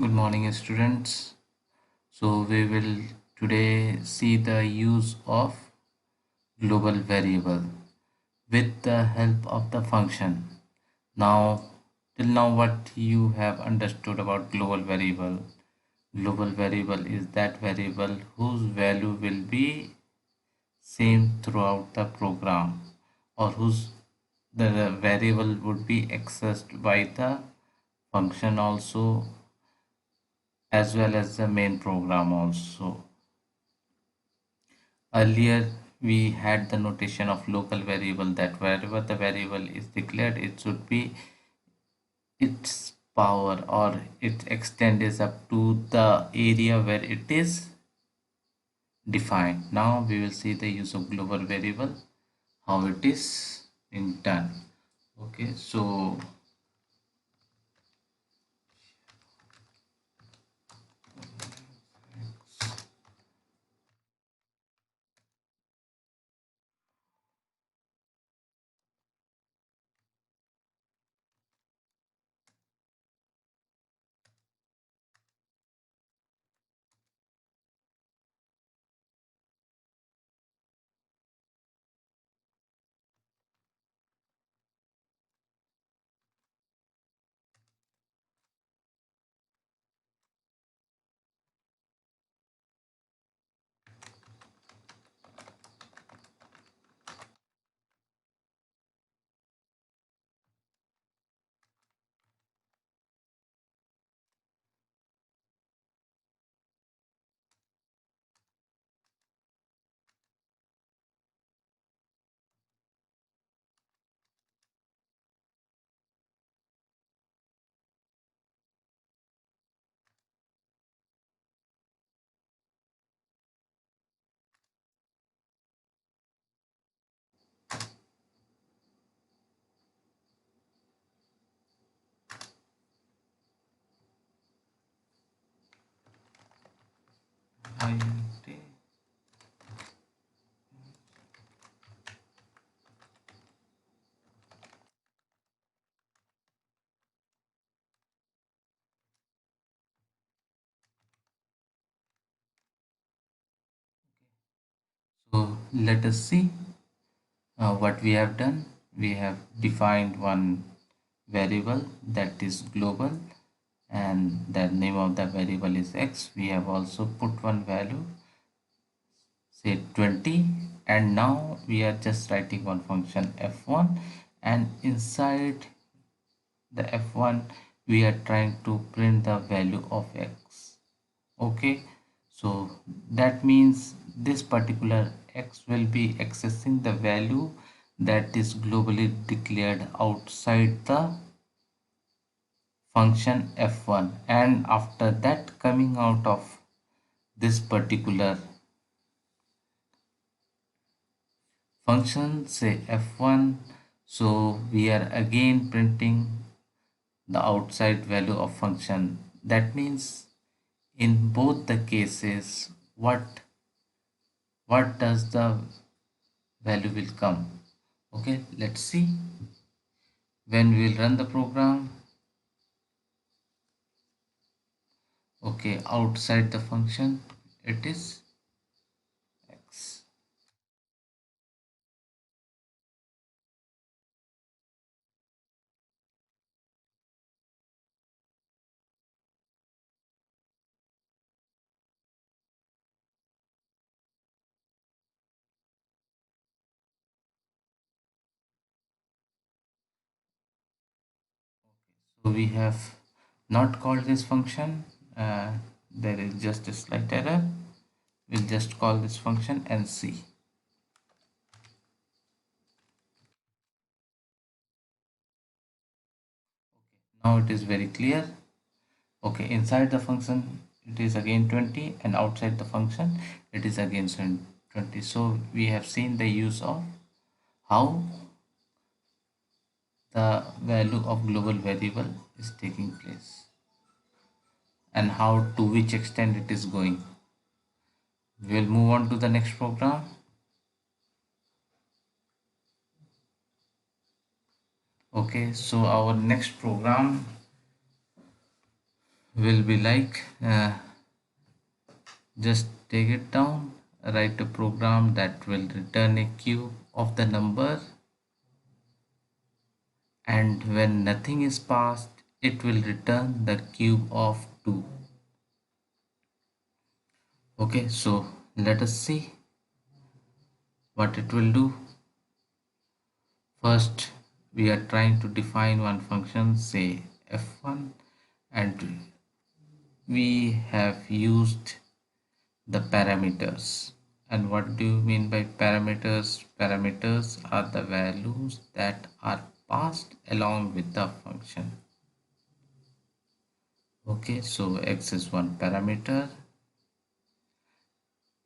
Good morning, students. So we will today see the use of global variable with the help of the function. Now, till now, what you have understood about global variable? Global variable is that variable whose value will be same throughout the program, or whose the variable would be accessed by the function also, as well as the main program also. Earlier, we had the notation of local variable, that wherever the variable is declared, it should be its power or its extent is up to the area where it is defined. Now we will see the use of global variable, how it is in done. Okay, so int. So let us see what we have done. We have defined one variable that is global, and the name of the variable is x. We have also put one value, say 20, and now we are just writing one function f1, and inside the f1 we are trying to print the value of x. Okay, so that means this particular x will be accessing the value that is globally declared outside the function f1, and after that coming out of this particular function, say f1, so we are again printing the outside value of function. That means in both the cases, what does the value will come? Okay, let's see. When we will run the program, okay, outside the function it is x. So we have not called this function. There is just a slight error. We'll just call this function and see. Now it is very clear. Okay, inside the function it is again 20, and outside the function it is again 20. So we have seen the use of how the value of global variable is taking place, and how to which extent it is going. We will move on to the next program. Okay, so our next program will be like just take it down, write a program that will return a cube of the number, and when nothing is passed it will return the cube of 2. Okay, so let us see what it will do. First we are trying to define one function, say f1, and we have used the parameters. And what do you mean by parameters? Parameters are the values that are passed along with the function. Okay, so x is one parameter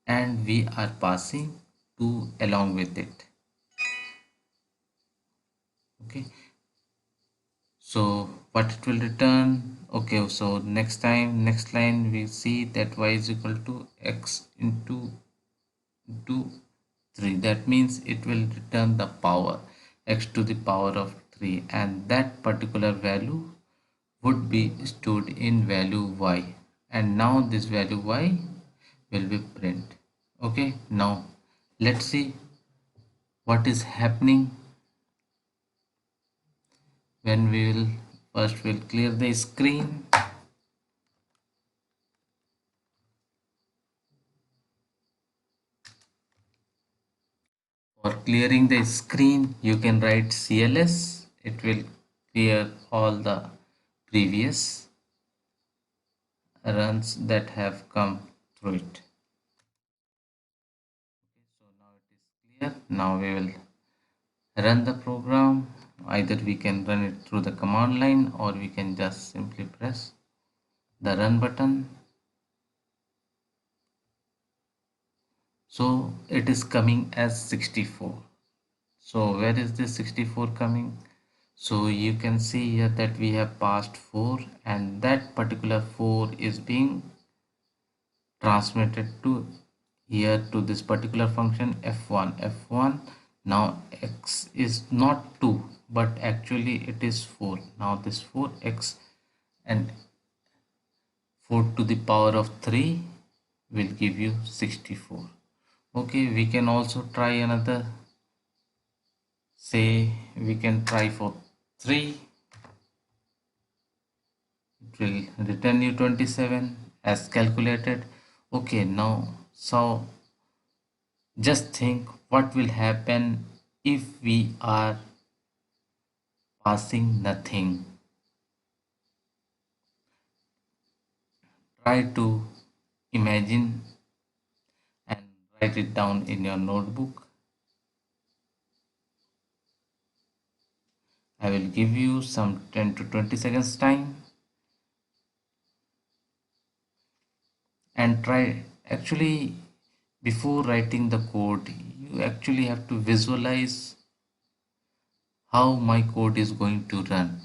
and we are passing 2 along with it. Okay, so what it will return? Okay, so next line we see that y is equal to x into 3. That means it will return the power x to the power of 3, and that particular value would be stored in value y, and now this value y will be print. Okay, now let's see what is happening when we will first will clear the screen. For clearing the screen you can write cls. It will clear all the previous runs that have come through it. So now it is clear. Now we will run the program. Either we can run it through the command line or we can just simply press the run button. So it is coming as 64. So where is this 64 coming? So you can see here that we have passed 4, and that particular 4 is being transmitted to here to this particular function f1. Now x is not 2 but actually it is 4. Now this 4x and 4 to the power of 3 will give you 64. Okay, we can also try another. Say we can try for 3. It will return you 27 as calculated. Okay, now so just think what will happen if we are passing nothing. Try to imagine and write it down in your notebook. I will give you some 10 to 20 seconds time and try. Actually, before writing the code you actually have to visualize how my code is going to run,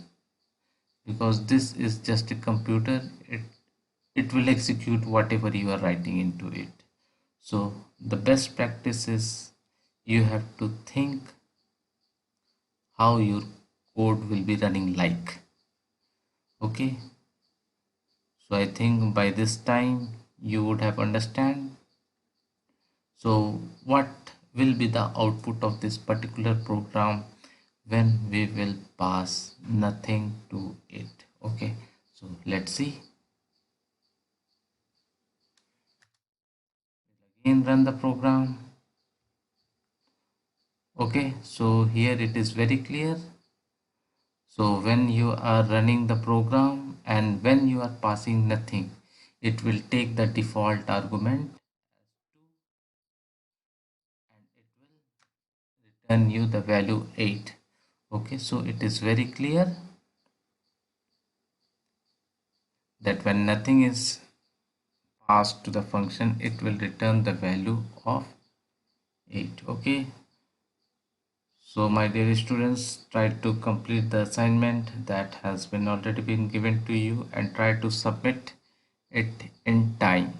because this is just a computer. It will execute whatever you are writing into it. So the best practice is you have to think how your code will be running like. Okay, so I think by this time you would have understand. So what will be the output of this particular program when we will pass nothing to it? Okay, so let's see. Again run the program. Okay, so here it is very clear. So when you are running the program and when you are passing nothing, it will take the default argument and it will return you the value 8. Okay, so it is very clear that when nothing is passed to the function, it will return the value of 8. Okay, so my dear students, try to complete the assignment that has been already been given to you and try to submit it in time.